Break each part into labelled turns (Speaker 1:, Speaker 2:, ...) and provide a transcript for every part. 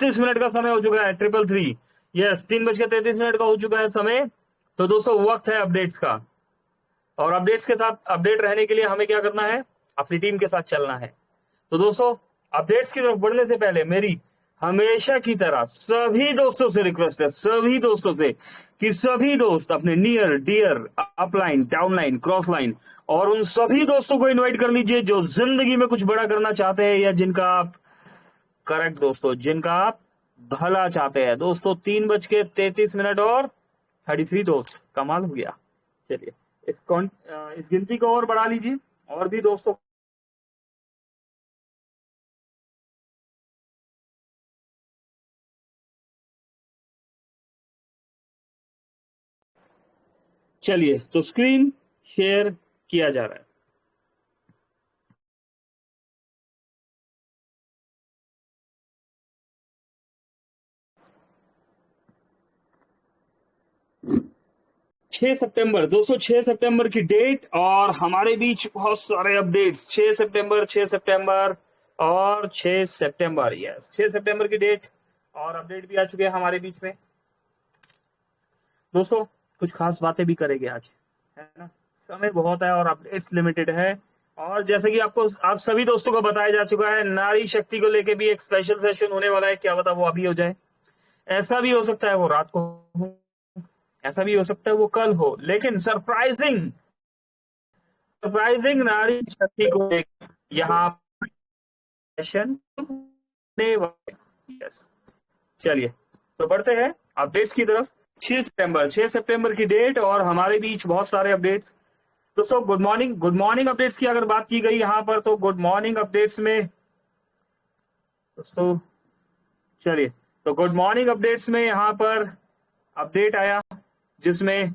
Speaker 1: 33 minute का समय हो चुका है। 333 यस, 3:33 का हो चुका है समय। तो दोस्तों वक्त है अपडेट्स का, और अपडेट्स के साथ अपडेट रहने के लिए हमें क्या करना है, अपनी टीम के साथ चलना है। तो दोस्तों अपडेट्स की तरफ बढ़ने से पहले मेरी हमेशा की तरह सभी दोस्तों से रिक्वेस्ट है, सभी दोस्तों से, कि सभी दोस्त अपने near dear upline downline cross line और उन सभी दोस्तों को इनवाइट कर लीजिए जो जिंदगी में कुछ बड़ा करना चाहते हैं, या जिनका आप करेक्ट दोस्तों, जिनका आप भला चाहते हैं। दोस्तों 3:33 और 33 दोस्त, कमाल हो गया। चलिए इस गिनती को और बढ़ा लीजिए, और भी दोस्तों चलिए, तो स्क्रीन शेयर किया जा रहा है। छह सितंबर दोस्तों, 6 सितंबर की डेट, और हमारे बीच बहुत सारे अपडेट्स। 6 सितंबर और 6 सितंबर, यस 6 सितंबर की डेट और अपडेट भी आ चुके हैं हमारे बीच में। दोस्तों कुछ खास बातें भी करेंगे आज, है ना। समय बहुत है और अपडेट्स लिमिटेड है, और जैसे कि आप सभी दोस्तों को बताया जा चुका है, नारी शक्ति को लेके भी एक स्पेशल सेशन होने वाला है। क्या पता वो अभी हो जाए, ऐसा भी हो सकता है वो रात को हो, ऐसा भी हो सकता है वो कल हो, लेकिन सरप्राइजिंग सरप्राइजिंग नारी शक्ति को लेकर यहाँ सेशन होने वाला है। यस, चलिए तो बढ़ते हैं अपडेट्स की तरफ। 6 सितंबर की डेट और हमारे बीच बहुत सारे अपडेट्स। दोस्तों गुड मॉर्निंग अपडेट्स की अगर बात की गई यहाँ पर, तो गुड मॉर्निंग अपडेट्स में दोस्तों, चलिए तो गुड मॉर्निंग अपडेट्स में यहाँ पर अपडेट आया, जिसमें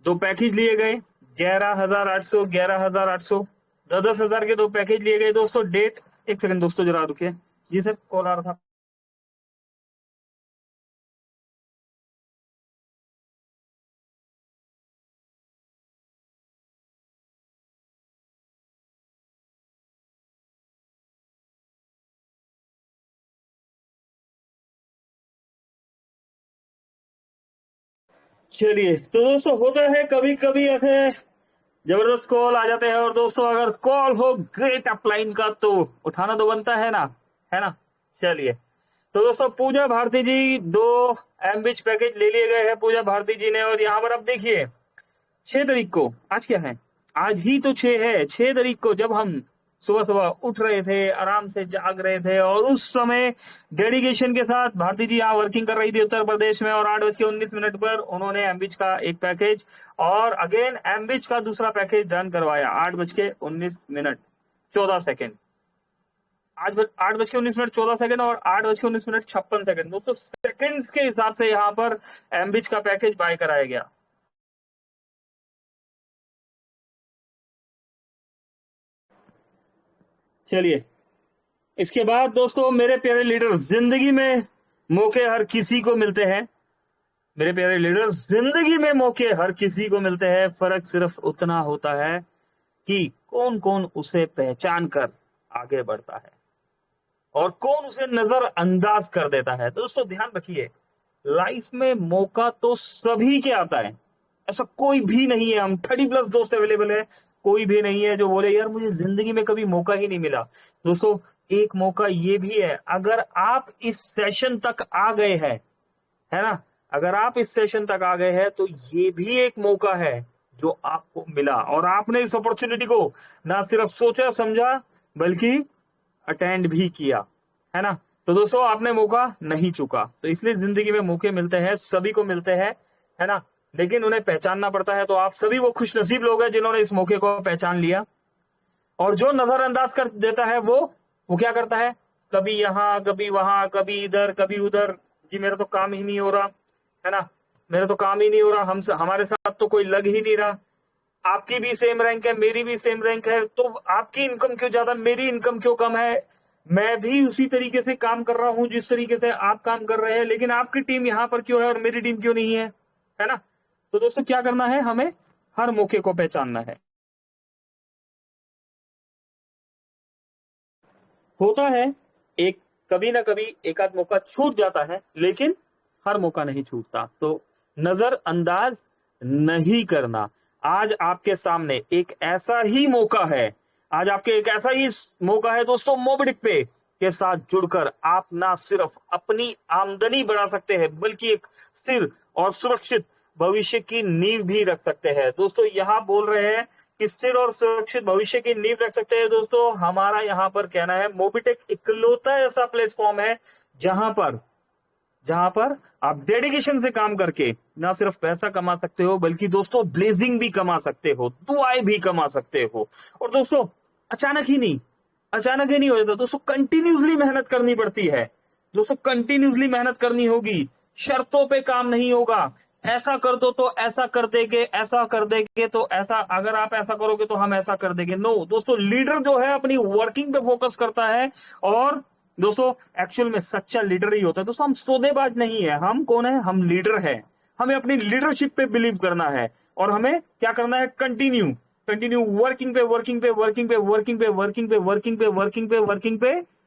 Speaker 1: दो पैकेज लिए गए, 11,800 11,800 10,000 के दो पैकेज लिए गए। दोस्तों डेट, एक सेकंड दोस्तों जरा रुकिए। जी सर, कॉल आ रहा था। चलिए तो दोस्तों होता है कभी कभी ऐसे जबरदस्त कॉल आ जाते हैं, और दोस्तों अगर कॉल हो ग्रेट अपलाइन का तो उठाना तो बनता है ना, है ना। चलिए तो दोस्तों पूजा भारती जी, 2 MBH पैकेज ले लिए गए हैं पूजा भारती जी ने, और यहाँ पर अब देखिए 6 तारीख को, आज क्या है, आज ही तो 6 है। 6 तारीख को जब हम सुबह सुबह उठ रहे थे, आराम से जाग रहे थे, और उस समय डेडिकेशन के साथ भारती जी यहाँ वर्किंग कर रही थी उत्तर प्रदेश में, और 8:19 पर उन्होंने एमबीच का एक पैकेज और अगेन एमबीच का दूसरा पैकेज डन करवाया। 8:19 14 सेकेंड, आज 8:19 14 सेकेंड और 8:19 56 दोस्तों सेकंड्स के हिसाब से यहाँ पर एमबीच का पैकेज बाय कराया गया। चलिए इसके बाद दोस्तों मेरे प्यारे लीडर, जिंदगी में मौके हर किसी को मिलते हैं। मेरे प्यारे लीडर, जिंदगी में मौके हर किसी को मिलते हैं, फर्क सिर्फ उतना होता है कि कौन कौन उसे पहचान कर आगे बढ़ता है और कौन उसे नजरअंदाज कर देता है। दोस्तों ध्यान रखिए, लाइफ में मौका तो सभी के आता है, ऐसा कोई भी नहीं है, हम 30+ दोस्त अवेलेबल है, कोई भी नहीं है जो बोले यार मुझे जिंदगी में कभी मौका ही नहीं मिला। दोस्तों एक मौका ये भी है, अगर आप इस सेशन तक आ गए हैं, है ना, अगर आप इस सेशन तक आ गए हैं तो ये भी एक मौका है जो आपको मिला, और आपने इस अपॉर्चुनिटी को ना सिर्फ सोचा समझा बल्कि अटेंड भी किया, है ना। तो दोस्तों आपने मौका नहीं चुका, तो इसलिए जिंदगी में मौके मिलते हैं, सभी को मिलते हैं, है ना, लेकिन उन्हें पहचानना पड़ता है। तो आप सभी वो खुशनसीब लोग हैं जिन्होंने इस मौके को पहचान लिया, और जो नजरअंदाज कर देता है वो क्या करता है, कभी यहाँ कभी वहां कभी इधर कभी उधर, जी मेरा तो काम ही नहीं हो रहा, है ना, मेरा तो काम ही नहीं हो रहा, हमारे साथ तो कोई लग ही नहीं रहा। आपकी भी सेम रैंक है, मेरी भी सेम रैंक है, तो आपकी इनकम क्यों ज्यादा, मेरी इनकम क्यों कम है, मैं भी उसी तरीके से काम कर रहा हूं जिस तरीके से आप काम कर रहे हैं, लेकिन आपकी टीम यहाँ पर क्यों है और मेरी टीम क्यों नहीं है ना। तो दोस्तों क्या करना है, हमें हर मौके को पहचानना है। होता है एक कभी ना कभी एक आध मौका छूट जाता है, लेकिन हर मौका नहीं छूटता, तो नजरअंदाज नहीं करना। आज आपके सामने एक ऐसा ही मौका है, आज आपके एक ऐसा ही मौका है दोस्तों, मोबिडिक पे के साथ जुड़कर आप ना सिर्फ अपनी आमदनी बढ़ा सकते हैं, बल्कि एक स्थिर और सुरक्षित भविष्य की नींव भी रख सकते हैं। दोस्तों यहाँ बोल रहे हैं कि स्थिर और सुरक्षित भविष्य की नींव रख सकते हैं। दोस्तों हमारा यहाँ पर कहना है मोबिटेक इकलौता ऐसा प्लेटफॉर्म है जहां पर आप डेडिकेशन से काम करके ना सिर्फ पैसा कमा सकते हो, बल्कि दोस्तों ब्लेजिंग भी कमा सकते हो, दुआएं भी कमा सकते हो। और दोस्तों अचानक ही नहीं हो जाता दोस्तों, कंटिन्यूसली मेहनत करनी पड़ती है दोस्तों, कंटिन्यूसली मेहनत करनी होगी, शर्तों पे काम नहीं होगा। ऐसा कर दो तो ऐसा कर देंगे, ऐसा कर देंगे तो ऐसा, अगर आप ऐसा करोगे तो हम ऐसा कर देंगे। नो दोस्तों, लीडर जो है अपनी वर्किंग पे फोकस करता है, और दोस्तों एक्चुअल में सच्चा लीडर ही होता है। दोस्तों हम सौदेबाज नहीं है, हम कौन है, हम लीडर है। हमें अपनी लीडरशिप पे बिलीव करना है, और हमें क्या करना है, कंटिन्यू वर्किंग पे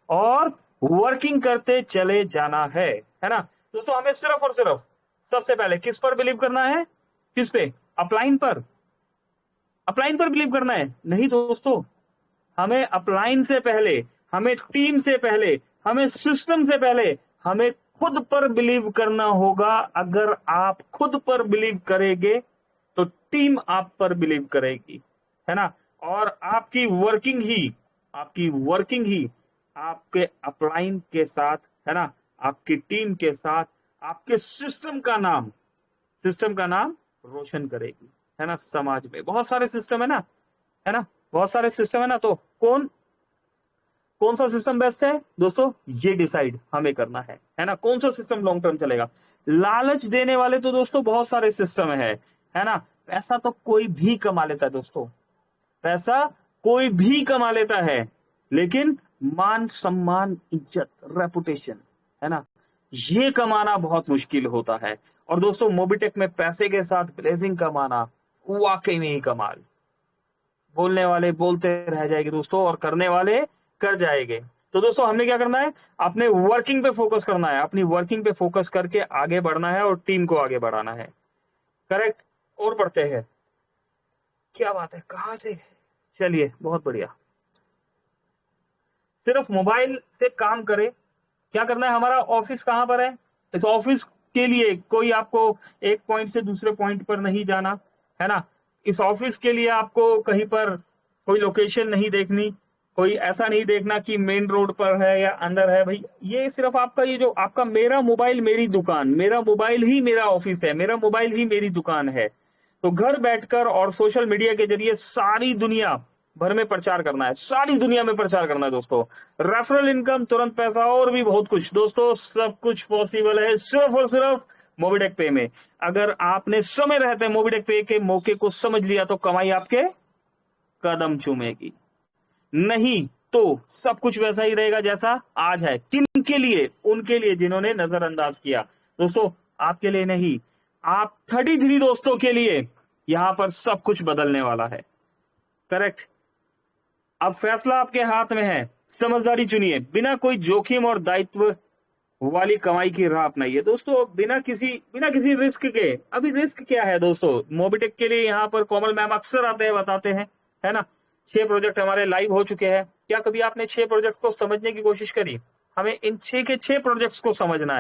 Speaker 1: और वर्किंग करते चले जाना है ना दोस्तों। हमें सिर्फ और सिर्फ सबसे पहले किस पर बिलीव करना है, किस पे, अपलाइन पर बिलीव करना है? नहीं दोस्तों, हमें अपलाइन से पहले, हमें टीम से पहले, हमें सिस्टम से पहले, हमें खुद पर बिलीव करना होगा। अगर आप खुद पर बिलीव करेंगे तो टीम आप पर बिलीव करेगी, है ना। और आपकी वर्किंग ही आपके अपलाइन के साथ, है ना, आपकी टीम के साथ आपके सिस्टम का नाम रोशन करेगी, है ना। समाज में बहुत सारे सिस्टम है ना, बहुत सारे सिस्टम है ना, तो कौन सा सिस्टम बेस्ट है दोस्तों, ये डिसाइड हमें करना है ना। कौन सा सिस्टम लॉन्ग टर्म चलेगा। लालच देने वाले तो दोस्तों बहुत सारे सिस्टम है ना। पैसा तो कोई भी कमा लेता है दोस्तों, पैसा कोई भी कमा लेता है, लेकिन मान सम्मान, इज्जत, रेपुटेशन, है ना, ये कमाना बहुत मुश्किल होता है। और दोस्तों मोबिटेक में पैसे के साथ ब्लेजिंग कमाना वाकई में ही कमाल। बोलने वाले बोलते रह जाएंगे दोस्तों, और करने वाले कर जाएंगे। तो दोस्तों हमने क्या करना है, अपने वर्किंग पे फोकस करना है, अपनी वर्किंग पे फोकस करके आगे बढ़ना है और टीम को आगे बढ़ाना है। करेक्ट। और पढ़ते हैं, क्या बात है, कहां से, चलिए बहुत बढ़िया। सिर्फ मोबाइल से काम करे, क्या करना है, हमारा ऑफिस कहां पर है, इस ऑफिस के लिए कोई आपको एक पॉइंट से दूसरे पॉइंट पर नहीं जाना, है ना। इस ऑफिस के लिए आपको कहीं पर कोई लोकेशन नहीं देखनी, कोई ऐसा नहीं देखना कि मेन रोड पर है या अंदर है। भाई ये सिर्फ आपका, ये जो आपका मेरा मोबाइल मेरी दुकान, मेरा मोबाइल ही मेरा ऑफिस है, मेरा मोबाइल ही मेरी दुकान है। तो घर बैठकर और सोशल मीडिया के जरिए सारी दुनिया भर में प्रचार करना है, सारी दुनिया में प्रचार करना है दोस्तों। रेफरल इनकम, तुरंत पैसा और भी बहुत कुछ दोस्तों, सब कुछ पॉसिबल है सिर्फ और सिर्फ मोबिटेक पे में। अगर आपने समय रहते मोबिटेक पे के मौके को समझ लिया तो कमाई आपके कदम चूमेगी, नहीं तो सब कुछ वैसा ही रहेगा जैसा आज है। किन के लिए, उनके लिए जिन्होंने नजरअंदाज किया दोस्तों, आपके लिए नहीं, आप 33 दोस्तों के लिए यहां पर सब कुछ बदलने वाला है। करेक्ट। अब फैसला आपके हाथ में है, समझदारी चुनिए, बिना कोई जोखिम और दायित्व वाली कमाई की राह अपनाइए दोस्तों, बिना किसी रिस्क के। अभी रिस्क क्या है दोस्तों, मोबिटेक के लिए यहाँ पर कोमल मैम अक्सर आते हैं, बताते हैं, है ना। 6 प्रोजेक्ट हमारे लाइव हो चुके हैं। क्या कभी आपने 6 प्रोजेक्ट को समझने की कोशिश करी? हमें इन 6 के 6 प्रोजेक्ट्स को समझना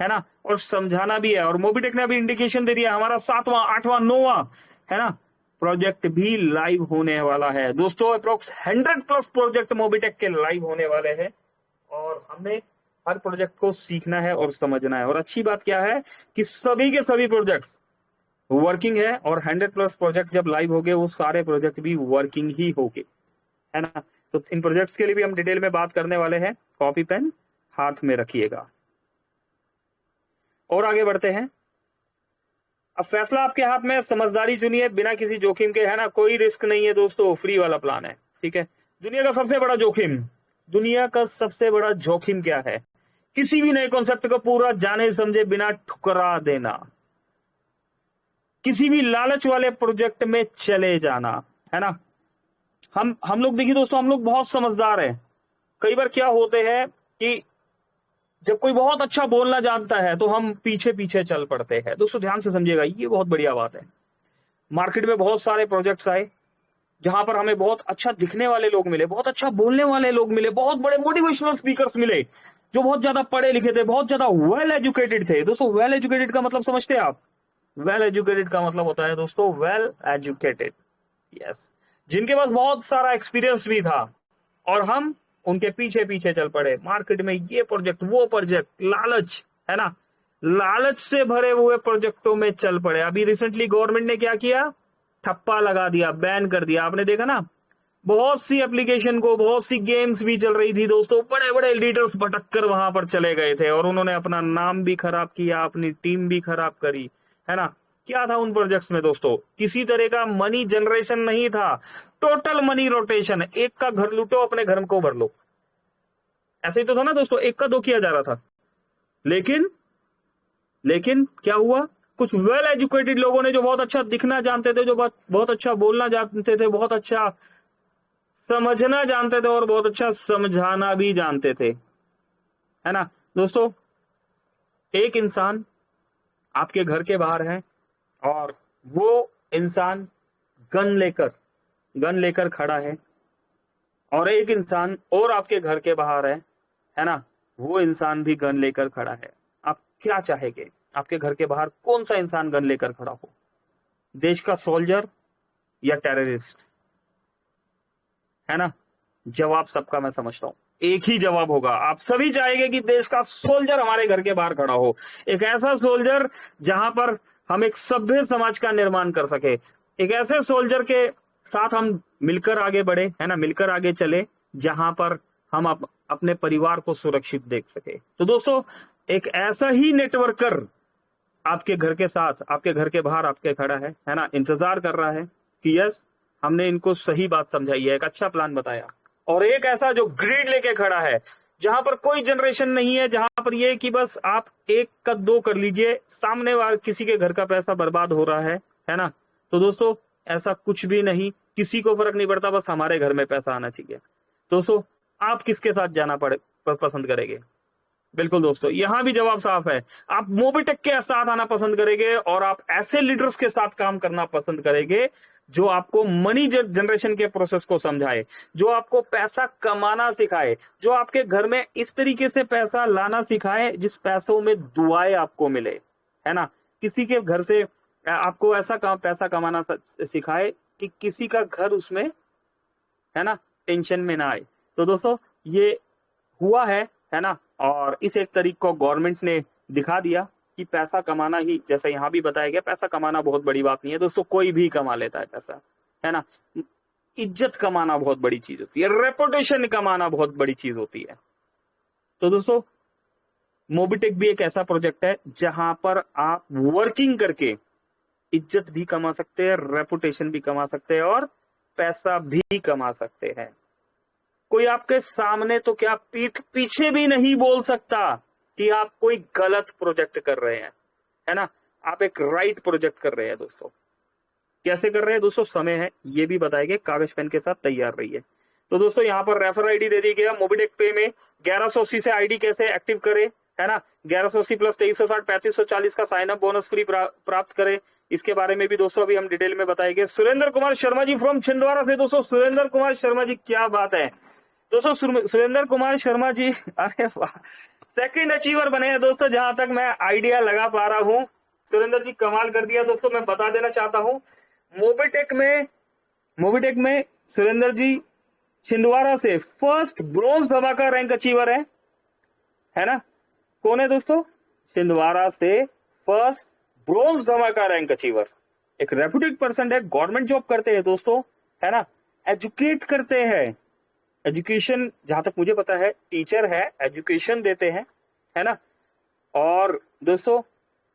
Speaker 1: है ना, और समझाना भी है। और मोबिटेक ने अभी इंडिकेशन दे दिया, हमारा 7वां 8वां 9वां, है ना, प्रोजेक्ट भी लाइव होने वाला है दोस्तों। अप्रोक्स 100+ प्रोजेक्ट मोबिटेक के लाइव होने वाले हैं, और हमने हर प्रोजेक्ट को सीखना है और समझना है। और अच्छी बात क्या है कि सभी के सभी प्रोजेक्ट्स वर्किंग है, और 100+ प्रोजेक्ट जब लाइव हो गए वो सारे प्रोजेक्ट भी वर्किंग ही होंगे, है ना। तो इन प्रोजेक्ट्स के लिए भी हम डिटेल में बात करने वाले हैं, कॉपी पेन हाथ में रखिएगा। और आगे बढ़ते हैं। अब फैसला आपके हाथ में, समझदारी चुनिए, बिना किसी जोखिम के, है ना, कोई रिस्क नहीं है दोस्तों, फ्री वाला प्लान है, ठीक है। दुनिया का सबसे बड़ा जोखिम क्या है? किसी भी नए कॉन्सेप्ट को पूरा जाने समझे बिना ठुकरा देना, किसी भी लालच वाले प्रोजेक्ट में चले जाना, है ना। हम लोग देखिए दोस्तों, हम लोग बहुत समझदार हैं। कई बार क्या होते हैं कि जब कोई बहुत अच्छा बोलना जानता है तो हम पीछे पीछे चल पड़ते हैं। दोस्तों ध्यान से समझिएगा, ये बहुत बढ़िया बात है। मार्केट में बहुत सारे प्रोजेक्ट्स आए जहां पर हमें बहुत अच्छा दिखने वाले लोग मिले, बहुत अच्छा बोलने वाले लोग मिले, बहुत बड़े मोटिवेशनल स्पीकर्स मिले जो बहुत ज्यादा पढ़े लिखे थे, बहुत ज्यादा वेल एजुकेटेड थे। दोस्तों वेल एजुकेटेड का मतलब समझते हैं आप? वेल एजुकेटेड का मतलब होता है दोस्तों वेल एजुकेटेड, यस, जिनके पास बहुत सारा एक्सपीरियंस भी था और हम उनके पीछे पीछे चल पड़े। मार्केट में ये प्रोजेक्ट वो प्रोजेक्ट, लालच है ना, लालच से भरे हुए प्रोजेक्टों में चल पड़े। अभी रिसेंटली गवर्नमेंट ने क्या किया, ठप्पा लगा दिया, बैन कर दिया। आपने देखा ना, बहुत सी एप्लीकेशन को, बहुत सी गेम्स भी चल रही थी दोस्तों, बड़े बड़े लीडर्स भटक कर वहां पर चले गए थे और उन्होंने अपना नाम भी खराब किया, अपनी टीम भी खराब करी, है ना। क्या था उन प्रोजेक्ट्स में दोस्तों? किसी तरह का मनी जनरेशन नहीं था, टोटल मनी रोटेशन। एक का घर लूटो, अपने घर को भर लो, ऐसे ही तो था ना दोस्तों, एक का दो किया जा रहा था। लेकिन लेकिन क्या हुआ, कुछ वेल एजुकेटेड लोगों ने, जो बहुत अच्छा दिखना जानते थे, जो बहुत अच्छा बोलना जानते थे, बहुत अच्छा समझना जानते थे और बहुत अच्छा समझाना भी जानते थे, है ना दोस्तों। एक इंसान आपके घर के बाहर है और वो इंसान गन लेकर खड़ा है, और एक इंसान और आपके घर के बाहर है ना, वो इंसान भी गन लेकर खड़ा है। आप क्या चाहेंगे? आपके घर के बाहर कौन सा इंसान गन लेकर खड़ा हो? देश का सोल्जर या टेररिस्ट? है ना, जवाब सबका मैं समझता हूं एक ही जवाब होगा। आप सभी चाहेंगे कि देश का सोल्जर हमारे घर के बाहर खड़ा हो, एक ऐसा सोल्जर जहां पर हम एक सभ्य समाज का निर्माण कर सके, एक ऐसे सोल्जर के साथ हम मिलकर आगे बढ़े, है ना, मिलकर आगे चले, जहां पर हम अपने परिवार को सुरक्षित देख सके। तो दोस्तों एक ऐसा ही नेटवर्कर आपके घर के साथ, आपके घर के बाहर आपके खड़ा है ना, इंतजार कर रहा है कि यस, हमने इनको सही बात समझाई है, एक अच्छा प्लान बताया। और एक ऐसा जो ग्रिड लेके खड़ा है, जहां पर कोई जनरेशन नहीं है, जहां पर ये कि बस आप एक का दो कर लीजिए, सामने वाले किसी के घर का पैसा बर्बाद हो रहा है ना। तो दोस्तों ऐसा कुछ भी नहीं, किसी को फर्क नहीं पड़ता, बस हमारे घर में पैसा आना चाहिए। दोस्तों आप किसके साथ जाना पसंद करेंगे? बिल्कुल दोस्तों, यहां भी जवाब साफ है, आप मोबिटेक के साथ आना पसंद करेंगे और आप ऐसे लीडर्स के साथ काम करना पसंद करेंगे जो आपको मनी जनरेशन के प्रोसेस को समझाए, जो आपको पैसा कमाना सिखाए, जो आपके घर में इस तरीके से पैसा लाना सिखाए जिस पैसों में दुआएं आपको मिले, है ना। किसी के घर से आपको ऐसा पैसा कमाना सिखाए कि किसी का घर उसमें, है ना, टेंशन में ना आए। तो दोस्तों ये हुआ है ना। और इस एक तरीके को गवर्नमेंट ने दिखा दिया कि पैसा कमाना ही, जैसा यहां भी बताया गया, पैसा कमाना बहुत बड़ी बात नहीं है दोस्तों, कोई भी कमा लेता है पैसा, है ना। इज्जत कमाना बहुत बड़ी चीज होती है, रेपुटेशन कमाना बहुत बड़ी चीज होती है। तो दोस्तों मोबिटेक भी एक ऐसा प्रोजेक्ट है जहां पर आप वर्किंग करके इज्जत भी कमा सकते हैं, रेपुटेशन भी कमा सकते हैं और पैसा भी कमा सकते हैं। कोई आपके सामने तो क्या पीठ पीछे भी नहीं बोल सकता कि आप कोई गलत प्रोजेक्ट कर रहे हैं, है ना। आप एक राइट प्रोजेक्ट कर रहे हैं दोस्तों। कैसे कर रहे हैं दोस्तों? समय है, ये भी बताएंगे, कागज पेन के साथ तैयार रहिए। तो दोस्तों यहाँ पर रेफर आईडी दे दी गया मोबिटेक पे में 1180 से आईडी कैसे एक्टिव करें, है ना। 1180 प्लस 2360 3540 का साइन अप बोनस फ्री प्राप्त करें, इसके बारे में भी दोस्तों अभी हम डिटेल में बताएंगे। सुरेंद्र कुमार शर्मा जी फ्रॉम छिंदवाड़ा से, दोस्तों सुरेंद्र कुमार शर्मा जी, क्या बात है दोस्तों, सुरेंद्र कुमार शर्मा जी, अरे वाह, सेकंड अचीवर बने हैं दोस्तों, जहां तक मैं आइडिया लगा पा रहा हूं। सुरेंद्र जी कमाल कर दिया दोस्तों। मैं बता देना चाहता हूं, मोबिटेक में सुरेंद्र जी छिंदवाड़ा से फर्स्ट ब्रोंज धमाका रैंक अचीवर है ना। कौन है दोस्तों? छिंदवाड़ा से फर्स्ट ब्रोंज धमाका रैंक अचीवर, एक रेप्यूटेड पर्सन है, गवर्नमेंट जॉब करते हैं दोस्तों, है ना, एजुकेट करते हैं, एजुकेशन जहां तक मुझे पता है टीचर है, एजुकेशन देते हैं, है ना। और दोस्तों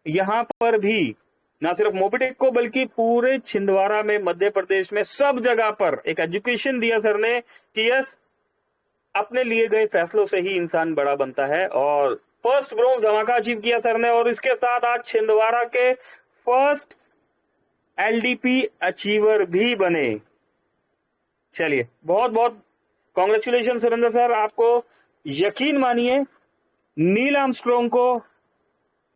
Speaker 1: यहां पर भी ना सिर्फ मोबिटेक को बल्कि पूरे छिंदवाड़ा में, मध्य प्रदेश में, सब जगह पर एक एजुकेशन दिया सर ने कि यस, अपने लिए गए फैसलों से ही इंसान बड़ा बनता है। और फर्स्ट ब्रोंज धमाका अचीव किया सर ने, और इसके साथ आज छिंदवाड़ा के फर्स्ट एलडीपी अचीवर भी बने। चलिए बहुत बहुत कॉन्ग्रेचुलेशन सुरेंद्र सर, आपको यकीन मानिए नील आर्मस्ट्रॉन्ग को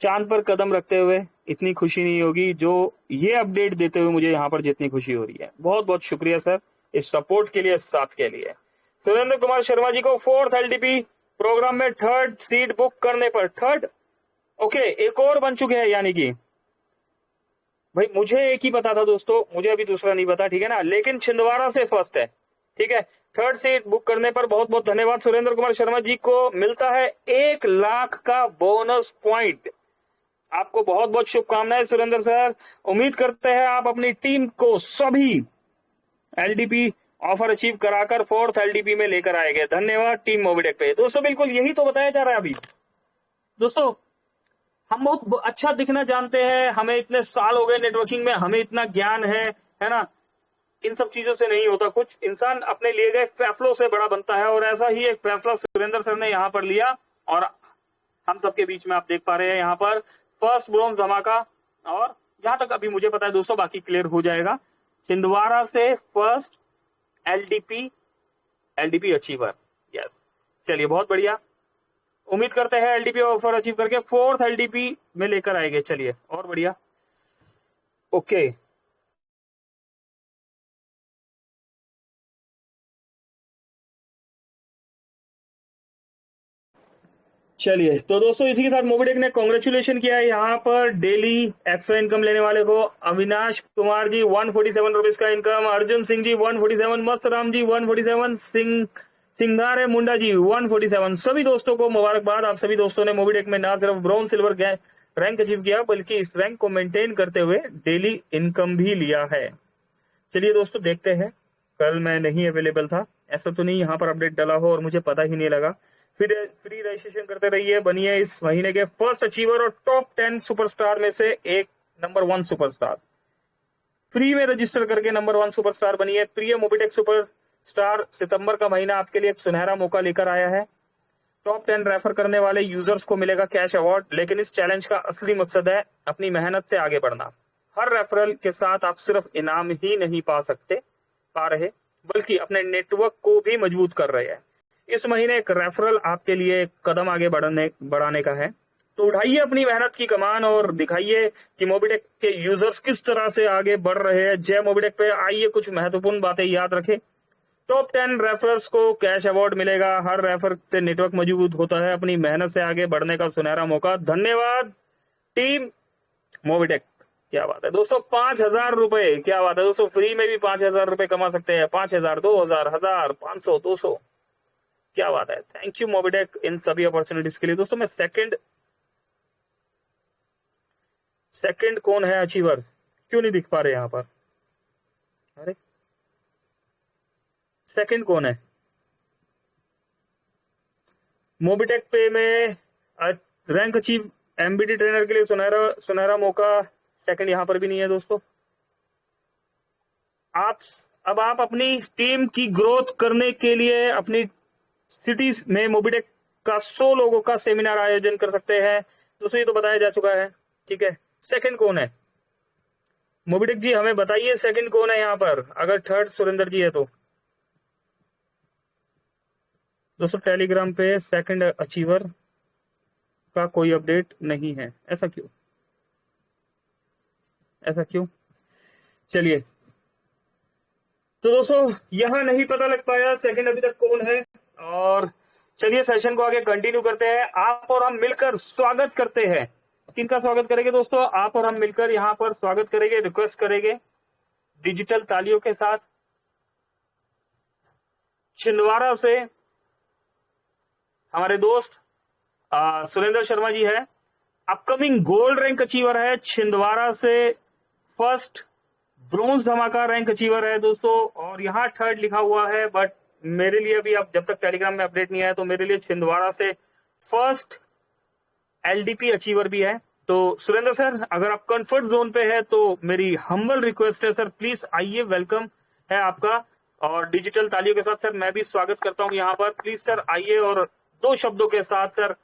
Speaker 1: चांद पर कदम रखते हुए इतनी खुशी नहीं होगी जो ये अपडेट देते हुए मुझे यहाँ पर जितनी खुशी हो रही है। बहुत बहुत शुक्रिया सर इस सपोर्ट के लिए, साथ के लिए। सुरेंद्र कुमार शर्मा जी को 4th एलडीपी प्रोग्राम में 3rd सीट बुक करने पर 3rd, ओके, एक और बन चुके हैं, यानी कि भाई मुझे एक ही पता था दोस्तों, मुझे अभी दूसरा नहीं पता, ठीक है ना, लेकिन छिंदवाड़ा से फर्स्ट है, ठीक है। 3rd सीट बुक करने पर बहुत बहुत धन्यवाद। सुरेंद्र कुमार शर्मा जी को मिलता है 1 लाख का बोनस पॉइंट। आपको बहुत बहुत शुभकामनाएं सुरेंद्र सर। उम्मीद करते हैं आप अपनी टीम को सभी एलडीपी ऑफर अचीव कराकर 4th एलडीपी में लेकर आएंगे। धन्यवाद टीम मोबिटेक पे। दोस्तों बिल्कुल यही तो बताया जा रहा है अभी। दोस्तों हम बहुत अच्छा दिखना जानते हैं, हमें इतने साल हो गए नेटवर्किंग में, हमें इतना ज्ञान है ना, इन सब चीजों से नहीं होता कुछ। इंसान अपने लिए गए फैसलों से बड़ा बनता है, और ऐसा ही एक फैसला सुरेंद्र सर ने यहाँ पर लिया, और हम सबके बीच में आप देख पा रहे हैं यहाँ पर फर्स्ट ब्रोंज धमाका। और जहां तक अभी मुझे पता है दोस्तों, बाकी क्लियर हो जाएगा, छिंदवाड़ा से फर्स्ट एलडीपी अचीवर। यस, चलिए बहुत बढ़िया। उम्मीद करते हैं एलडीपी ऑफर अचीव करके 4th एलडीपी में लेकर आएंगे। चलिए और बढ़िया, ओके। चलिए तो दोस्तों इसी के साथ मोबिटेक ने कांग्रेचुलेशन किया है यहाँ पर डेली एक्स्ट्रा इनकम लेने वाले को। अविनाश कुमार जी 147 रुपीज का इनकम, अर्जुन सिंह जी 147, मत्सराम जी 147, सिंगारे मुंडा जी 147। सभी दोस्तों को मुबारकबाद। आप सभी दोस्तों ने मोबिटेक में ना सिर्फ ब्राउन सिल्वर रैंक अचीव किया, बल्कि इस रैंक को मेंटेन करते हुए डेली इनकम भी लिया है। चलिए दोस्तों देखते हैं, कल मैं नहीं अवेलेबल था, ऐसा तो नहीं यहाँ पर अपडेट डाला हो और मुझे पता ही नहीं लगा। फिर फ्री रजिस्ट्रेशन करते रहिए, बनिए इस महीने के फर्स्ट अचीवर और टॉप 10 सुपरस्टार में से एक नंबर 1 सुपरस्टार। फ्री में रजिस्टर करके नंबर 1 सुपरस्टार बनिए। प्रिय मोबिटेक सुपरस्टार, सितंबर का महीना आपके लिए एक सुनहरा मौका लेकर आया है। टॉप 10 रेफर करने वाले यूजर्स को मिलेगा कैश अवार्ड, लेकिन इस चैलेंज का असली मकसद है अपनी मेहनत से आगे बढ़ना। हर रेफरल के साथ आप सिर्फ इनाम ही नहीं पा रहे, बल्कि अपने नेटवर्क को भी मजबूत कर रहे हैं। इस महीने एक रेफरल आपके लिए एक कदम आगे बढ़ाने का है, तो उठाइए अपनी मेहनत की कमान और दिखाइए कि मोबिटेक के यूजर्स किस तरह से आगे बढ़ रहे हैं। जय मोबिटेक पे आइए, कुछ महत्वपूर्ण बातें याद रखें। टॉप 10 रेफरर्स को कैश अवार्ड मिलेगा, हर रेफर से नेटवर्क मजबूत होता है, अपनी मेहनत से आगे बढ़ने का सुनहरा मौका। धन्यवाद टीम मोबिटेक। क्या बात है दोस्तों, 5,000 रुपए, क्या बात है दोस्तों, फ्री में भी 5,000 रुपए कमा सकते हैं। 5,000, 2,000, 1,000, 500, 200, क्या बात है। थैंक यू मोबिटेक इन सभी अपॉर्चुनिटीज के लिए। दोस्तों मैं सेकंड कौन है अचीवर, क्यों नहीं दिख पा रहे यहाँ पर? अरे सेकंड कौन है मोबिटेक पे में रैंक अचीव एमबीटी ट्रेनर के लिए सुनहरा मौका? सेकंड यहाँ पर भी नहीं है दोस्तों। अब आप अपनी टीम की ग्रोथ करने के लिए अपनी सिटीज में मोबिटेक का 100 लोगों का सेमिनार आयोजन कर सकते हैं। दोस्तों ये तो बताया जा चुका है, ठीक है। सेकंड कौन है मोबिटेक जी, हमें बताइए सेकंड कौन है यहाँ पर, अगर थर्ड सुरेंद्र जी है तो। दोस्तों टेलीग्राम पे सेकंड अचीवर का कोई अपडेट नहीं है, ऐसा क्यों? चलिए तो दोस्तों यहां नहीं पता लग पाया सेकंड अभी तक कौन है, और चलिए सेशन को आगे कंटिन्यू करते हैं। आप और हम मिलकर स्वागत करते हैं। किनका स्वागत करेंगे दोस्तों? आप और हम मिलकर यहां पर स्वागत करेंगे, रिक्वेस्ट करेंगे डिजिटल तालियों के साथ। छिंदवाड़ा से हमारे दोस्त सुरेंद्र शर्मा जी है, अपकमिंग गोल्ड रैंक अचीवर है। छिंदवाड़ा से फर्स्ट ब्रोंज धमाका रैंक अचीवर है दोस्तों, और यहाँ थर्ड लिखा हुआ है, बट मेरे लिए अभी अब जब तक टेलीग्राम में अपडेट नहीं आया तो मेरे लिए छिंदवाड़ा से फर्स्ट एलडीपी अचीवर भी है। तो सुरेंद्र सर अगर आप कंफर्ट जोन पे है तो मेरी हम्बल रिक्वेस्ट है सर, प्लीज आइए, वेलकम है आपका। और डिजिटल तालियों के साथ सर मैं भी स्वागत करता हूं यहाँ पर। प्लीज सर आइए और 2 शब्दों के साथ सर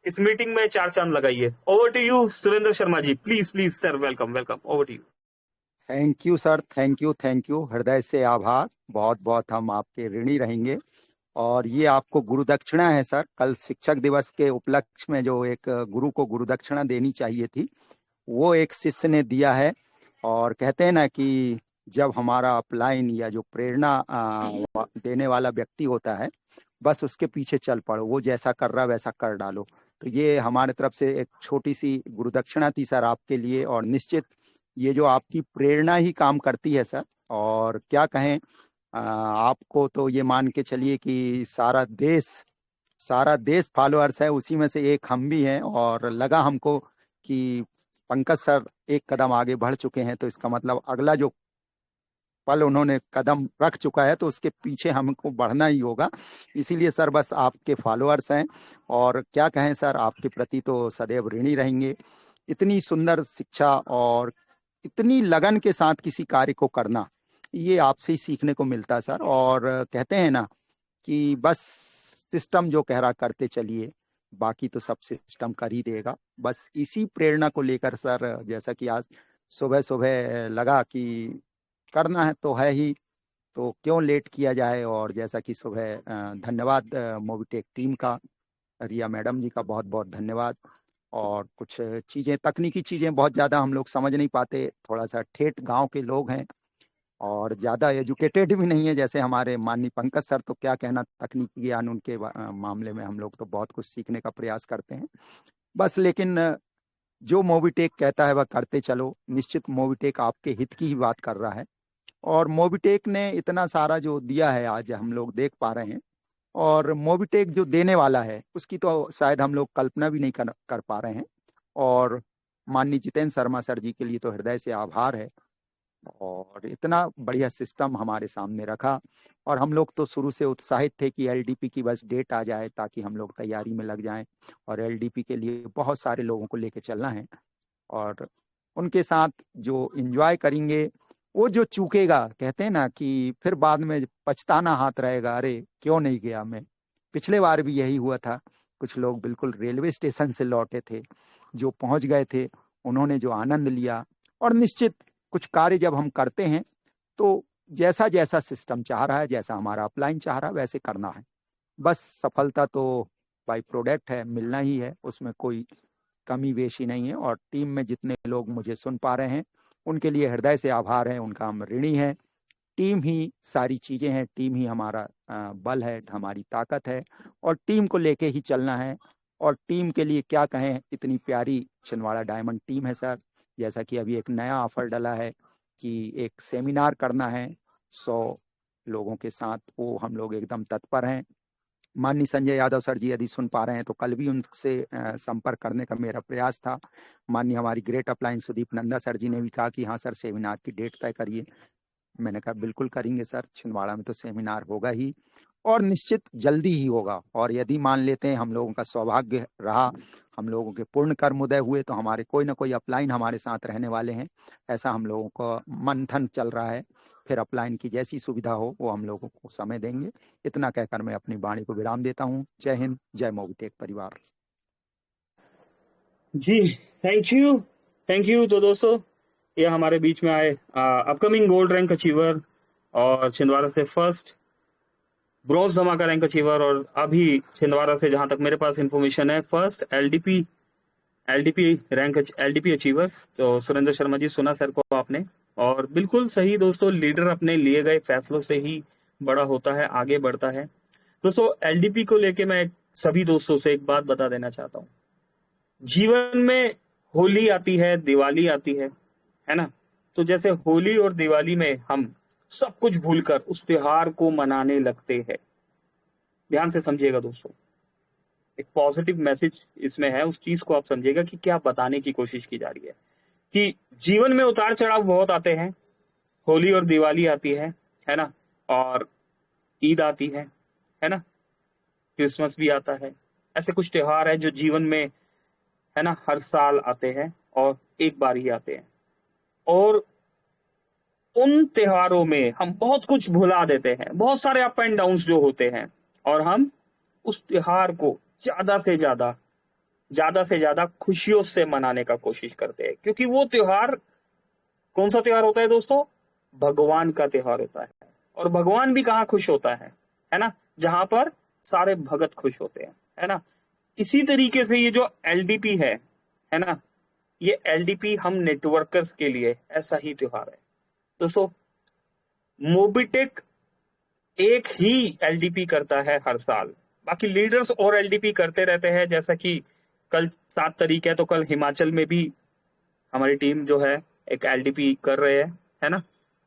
Speaker 1: इस मीटिंग में 4 चांद लगाइए। Over to you Surendra Sharma ji, please sir, welcome, over to you.
Speaker 2: Thank you sir, thank you, हृदय से आभार, बहुत बहुत हम आपके ऋणी रहेंगे। और ये आपको गुरु दक्षिणा है सर। कल शिक्षक दिवस के उपलक्ष्य में जो एक गुरु को गुरु दक्षिणा देनी चाहिए थी, वो एक शिष्य ने दिया है। और कहते हैं ना कि जब हमारा अपलाइन या जो प्रेरणा देने वाला व्यक्ति होता है, बस उसके पीछे चल पड़ो, वो जैसा कर रहा वैसा कर डालो। तो ये हमारे तरफ से एक छोटी सी गुरु दक्षिणा थी सर आपके लिए। और निश्चित ये जो आपकी प्रेरणा ही काम करती है सर। और क्या कहें, आपको तो ये मान के चलिए कि सारा देश फॉलोअर्स है, उसी में से एक हम भी हैं। और लगा हमको कि पंकज सर एक कदम आगे बढ़ चुके हैं, तो इसका मतलब अगला जो पल उन्होंने कदम रख चुका है तो उसके पीछे हमको बढ़ना ही होगा। इसीलिए सर बस आपके फॉलोअर्स हैं। और क्या कहें सर, आपके प्रति तो सदैव ऋणी रहेंगे। इतनी सुंदर शिक्षा और इतनी लगन के साथ किसी कार्य को करना, ये आपसे ही सीखने को मिलता है सर। और कहते हैं ना कि बस सिस्टम जो कह रहा करते चलिए, बाकी तो सब सिस्टम कर ही देगा। बस इसी प्रेरणा को लेकर सर, जैसा कि आज सुबह सुबह लगा कि करना है तो है ही, तो क्यों लेट किया जाए। और जैसा कि सुबह धन्यवाद मोबिटेक टीम का, रिया मैडम जी का बहुत बहुत धन्यवाद। और कुछ चीज़ें, तकनीकी चीज़ें बहुत ज़्यादा हम लोग समझ नहीं पाते, थोड़ा सा ठेठ गांव के लोग हैं और ज़्यादा एजुकेटेड भी नहीं है जैसे हमारे माननीय पंकज सर। तो क्या कहना, तकनीकी ज्ञान उनके मामले में हम लोग तो बहुत कुछ सीखने का प्रयास करते हैं बस। लेकिन जो मोबिटेक कहता है वह करते चलो। निश्चित मोबिटेक आपके हित की ही बात कर रहा है। और मोबिटेक ने इतना सारा जो दिया है आज हम लोग देख पा रहे हैं। और मोबिटेक जो देने वाला है उसकी तो शायद हम लोग कल्पना भी नहीं कर पा रहे हैं। और माननीय जितेंद्र शर्मा सर जी के लिए तो हृदय से आभार है। और इतना बढ़िया सिस्टम हमारे सामने रखा। और हम लोग तो शुरू से उत्साहित थे कि एलडीपी की बस डेट आ जाए ताकि हम लोग तैयारी में लग जाएं। और एलडीपी के लिए बहुत सारे लोगों को लेके चलना है। और उनके साथ जो एंजॉय करेंगे, वो जो चूकेगा, कहते हैं ना कि फिर बाद में पछताना हाथ रहेगा, अरे क्यों नहीं गया मैं। पिछले बार भी यही हुआ था। कुछ लोग बिल्कुल रेलवे स्टेशन से लौटे थे, जो पहुंच गए थे, उन्होंने जो आनंद लिया। और निश्चित कुछ कार्य जब हम करते हैं तो जैसा जैसा सिस्टम चाह रहा है, जैसा हमारा अपलाइन चाह रहा है, वैसे करना है। बस सफलता तो बाई प्रोडक्ट है, मिलना ही है, उसमें कोई कमी बेशी नहीं है। और टीम में जितने लोग मुझे सुन पा रहे हैं, उनके लिए हृदय से आभार है, उनका हम ऋणी हैं। टीम ही सारी चीजें हैं, टीम ही हमारा बल है, हमारी ताकत है। और टीम को लेके ही चलना है। और टीम के लिए क्या कहें, इतनी प्यारी छिंदवाड़ा डायमंड टीम है सर। जैसा कि अभी एक नया ऑफर डला है कि एक सेमिनार करना है 100 लोगों के साथ, वो हम लोग एकदम तत्पर हैं। माननीय संजय यादव सर जी यदि सुन पा रहे हैं तो कल भी उनसे संपर्क करने का मेरा प्रयास था। माननीय हमारी great upline Sudeep Nanda sir ji ने भी कहा कि हाँ सर, सेमिनार की डेट तय करिए। मैंने कहा बिल्कुल करेंगे सर, छिंदवाड़ा में तो सेमिनार होगा ही। और निश्चित जल्दी ही होगा। और यदि मान लेते हैं हम लोगों का सौभाग्य रहा, हम लोगों के पूर्ण कर्म उदय हुए, तो हमारे कोई ना कोई अपलाइन हमारे साथ रहने वाले हैं, ऐसा हम लोगों का मंथन चल रहा है। फिर अपलाइन की जैसी सुविधा हो वो हम लोगों को समय देंगे। इतना कहकर मैं अपनी वाणी को विराम देता हूँ। जय हिंद, जय मोबिटेक परिवार।
Speaker 1: जी, थैंक यू, थैंक यू। तो दोस्तों, ये हमारे बीच में आए अपकमिंग गोल्ड रैंक अचीवर और छिंदवाड़ा से फर्स्ट ब्रॉन्ज धमाका रैंक अचीवर, और अभी छिंदवाड़ा से जहां तक मेरे पास इंफॉर्मेशन है first LDP rank LDP achievers. तो सुरेंद्र शर्मा जी, सुना सर को आपने। और बिल्कुल सही दोस्तों, लीडर अपने लिए गए फैसलों से ही बड़ा होता है, आगे बढ़ता है। दोस्तों, एलडीपी को लेके मैं सभी दोस्तों से एक बात बता देना चाहता हूँ। जीवन में होली आती है, दिवाली आती है ना। तो जैसे होली और दिवाली में हम सब कुछ भूलकर उस त्योहार को मनाने लगते हैं। ध्यान से समझिएगा दोस्तों, एक पॉजिटिव मैसेज इसमें है, उस चीज को आप समझिएगा कि क्या बताने की कोशिश की जा रही है। कि जीवन में उतार चढ़ाव बहुत आते हैं, होली और दिवाली आती है ना, और ईद आती है ना, क्रिसमस भी आता है। ऐसे कुछ त्योहार है जो जीवन में, है ना, हर साल आते हैं और एक बार ही आते हैं। और उन त्योहारों में हम बहुत कुछ भुला देते हैं, बहुत सारे अप एंड डाउन्स जो होते हैं, और हम उस त्योहार को ज्यादा से ज्यादा खुशियों से मनाने का कोशिश करते हैं। क्योंकि वो त्योहार, कौन सा त्योहार होता है दोस्तों? भगवान का त्योहार होता है। और भगवान भी कहाँ खुश होता है ना? जहां पर सारे भगत खुश होते हैं, है ना। इसी तरीके से ये जो एलडीपी है ना, ये एलडीपी हम नेटवर्कर्स के लिए ऐसा ही त्योहार है दोस्तों। मोबिटेक एक ही एलडीपी करता है हर साल, बाकी लीडर्स और एलडीपी करते रहते हैं। जैसा कि कल 7 तारीख है, तो कल हिमाचल में भी हमारी टीम जो है एक एलडीपी कर रहे हैं, है ना।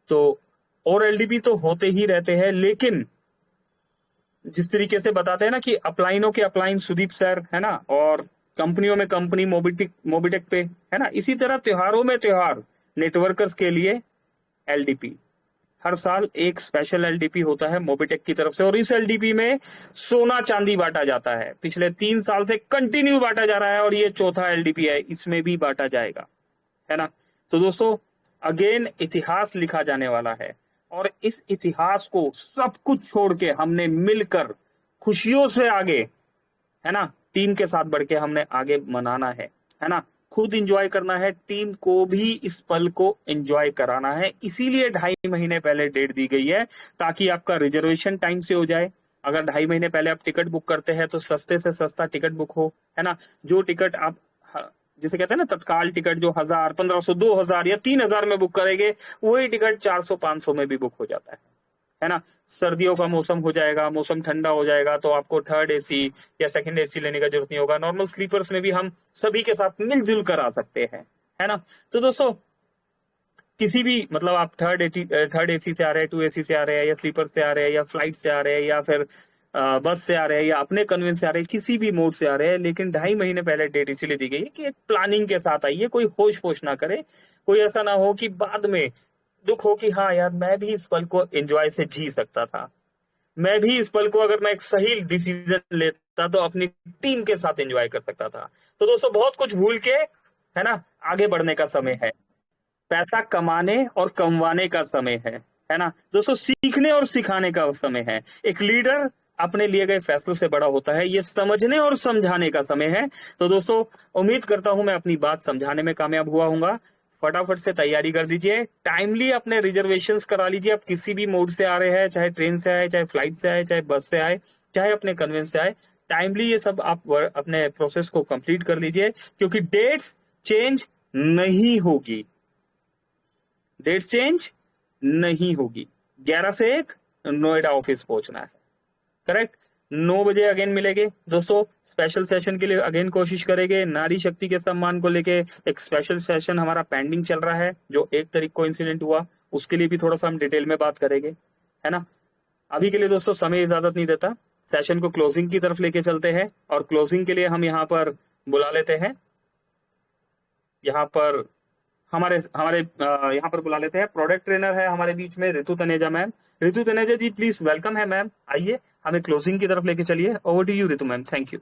Speaker 1: तो और एलडीपी तो होते ही रहते हैं, लेकिन जिस तरीके से बताते हैं ना कि अपलाइनों के अपलाइन सुदीप सर, है ना, और कंपनियों में कंपनी मोबिटेक पे, है ना, इसी तरह त्योहारों में त्योहार नेटवर्कर्स के लिए एलडीपी। हर साल एक स्पेशल एलडीपी होता है मोबिटेक की तरफ से, और इस एलडीपी में सोना चांदी बांटा जाता है। पिछले 3 साल से कंटिन्यू बांटा जा रहा है, और ये चौथा एलडीपी है, इसमें भी बांटा जाएगा, है ना। तो दोस्तों अगेन इतिहास लिखा जाने वाला है, और इस इतिहास को सब कुछ छोड़ के हमने मिलकर खुशियों से आगे, है ना, टीम के साथ बढ़ के हमने आगे मनाना है ना। खुद एंजॉय करना है, टीम को भी इस पल को एंजॉय कराना है। इसीलिए 2.5 महीने पहले डेट दी गई है, ताकि आपका रिजर्वेशन टाइम से हो जाए। अगर 2.5 महीने पहले आप टिकट बुक करते हैं तो सस्ते से सस्ता टिकट बुक हो, है ना। जो टिकट आप जिसे कहते हैं ना तत्काल टिकट, जो 1000, 1500, 2000 या 3000 में बुक करेंगे, वही टिकट 400, 500 में भी बुक हो जाता है ना। सर्दियों का मौसम हो जाएगा, मौसम ठंडा हो जाएगा, तो आपको थर्ड एसी या सेकंड एसी लेने का जरूरत नहीं होगा। नॉर्मल स्लीपर्स में भी हम सभी के साथ मिलजुल कर आ सकते हैं, है ना। तो दोस्तों किसी भी मतलब आप थर्ड एसी से आ रहे हैं, 2 एसी से आ रहे हैं, या स्लीपर से आ रहे हैं, या फ्लाइट से आ रहे हैं, या फिर बस से आ रहे हैं, या अपने कन्वेंस से आ रहे हैं, किसी भी मोड से आ रहे हैं, लेकिन 2.5 महीने पहले डेट इसीलिए दी गई है कि एक प्लानिंग के साथ आइए, कोई होश पोश ना करे। कोई ऐसा ना हो कि बाद में दुख हो कि हाँ यार, मैं भी इस पल को एंजॉय से जी सकता था, मैं भी इस पल को अगर मैं एक सही डिसीजन लेता तो अपनी टीम के साथ एंजॉय कर सकता था। तो दोस्तों बहुत कुछ भूल के, है ना, आगे बढ़ने का समय है। पैसा कमाने और कमवाने का समय है ना दोस्तों। सीखने और सिखाने का समय है। एक लीडर अपने लिए गए फैसलों से बड़ा होता है, ये समझने और समझाने का समय है। तो दोस्तों उम्मीद करता हूं मैं अपनी बात समझाने में कामयाब हुआ हूंगा। फटाफट से तैयारी कर दीजिए, टाइमली अपने रिजर्वेशंस करा लीजिए। आप किसी भी मोड से आ रहे हैं, चाहे ट्रेन से आए, चाहे फ्लाइट से आए, चाहे बस से आए, चाहे अपने कन्वेंस से आए, टाइमली ये सब आप अपने प्रोसेस को कंप्लीट कर लीजिए, क्योंकि डेट्स चेंज नहीं होगी, डेट चेंज नहीं होगी। 11 से 1 नोएडा ऑफिस पहुंचना है, करेक्ट। 9 बजे अगेन मिलेंगे दोस्तों। स्पेशल सेशन के लिए अगेन कोशिश करेंगे। नारी शक्ति के सम्मान को लेके एक स्पेशल सेशन हमारा पेंडिंग चल रहा है, जो 1 तारीख को इंसिडेंट हुआ, उसके लिए भी थोड़ा सा हम डिटेल में बात करेंगे, है ना। अभी के लिए दोस्तों समय इजाजत नहीं देता, सेशन को क्लोजिंग की तरफ लेके चलते हैं, और क्लोजिंग के लिए हम यहाँ पर बुला लेते हैं, यहाँ पर हमारे हमारे यहाँ पर बुला लेते हैं। प्रोडक्ट ट्रेनर है हमारे बीच में Ritu Taneja ma'am. Ritu Taneja ji please welcome है मैम, आइए हमें क्लोजिंग की तरफ लेके चलिए। Over to you Ritu ma'am, thank you.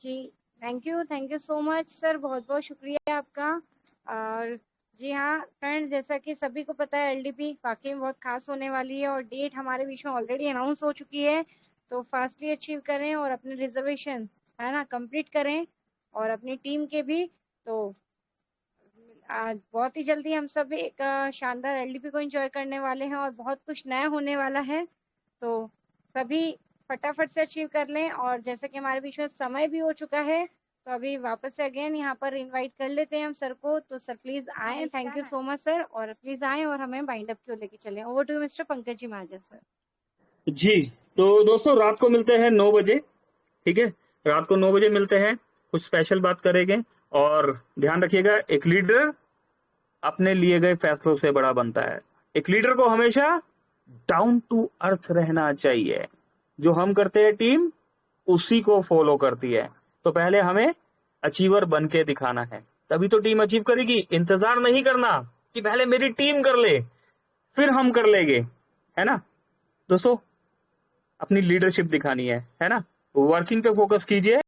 Speaker 3: जी thank you so much sir, बहुत बहुत शुक्रिया आपका। और जी हाँ फ्रेंड्स, जैसा कि सभी को पता है एलडीपी वाकई में बहुत खास होने वाली है, और डेट हमारे बीच में ऑलरेडी अनाउंस हो चुकी है। तो फास्टली अचीव करें और अपने रिजर्वेशन, है ना, कंप्लीट करें, और अपनी टीम के भी। तो आज बहुत ही जल्दी हम सब एक शानदार एलडीपी को एंजॉय करने वाले हैं, और बहुत कुछ नया होने वाला है। तो सभी फटाफट से अचीव कर लें। और जैसे कि हमारे बीच में समय भी हो चुका है, तो अभी वापस से अगेन यहाँ पर इनवाइट कर लेते हैं हम सर को। तो सर प्लीज आए, thank you so much sir, और प्लीज आए और हमें बाइंड अप की ओर लेके चलें। Over to mister Pankaj ji Mahajan sir.
Speaker 1: जी तो दोस्तों रात को मिलते हैं 9 बजे, ठीक है, रात को 9 बजे मिलते हैं, कुछ स्पेशल बात करेंगे। और ध्यान रखिएगा, एक लीडर अपने लिए गए फैसलों से बड़ा बनता है। एक लीडर को हमेशा डाउन टू अर्थ रहना चाहिए। जो हम करते हैं टीम उसी को फॉलो करती है। तो पहले हमें अचीवर बन के दिखाना है, तभी तो टीम अचीव करेगी। इंतजार नहीं करना कि पहले मेरी टीम कर ले फिर हम कर लेंगे, है ना दोस्तों। अपनी लीडरशिप दिखानी है ना। वर्किंग पे फोकस कीजिए,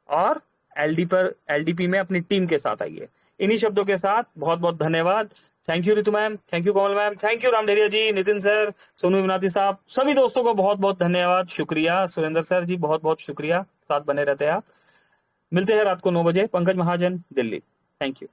Speaker 1: और एलडीपी में अपनी टीम के साथ आइए। इन्हीं शब्दों के साथ बहुत बहुत धन्यवाद। Thank you Ritu ma'am, thank you Komal ma'am, thank you Ramderia ji, Nitin sir, Sonu Vinati साहब, सभी दोस्तों को बहुत बहुत धन्यवाद, शुक्रिया। सुरेंद्र सर जी बहुत बहुत शुक्रिया, साथ बने रहते हैं आप। मिलते हैं रात को 9 बजे, पंकज महाजन, दिल्ली। Thank you.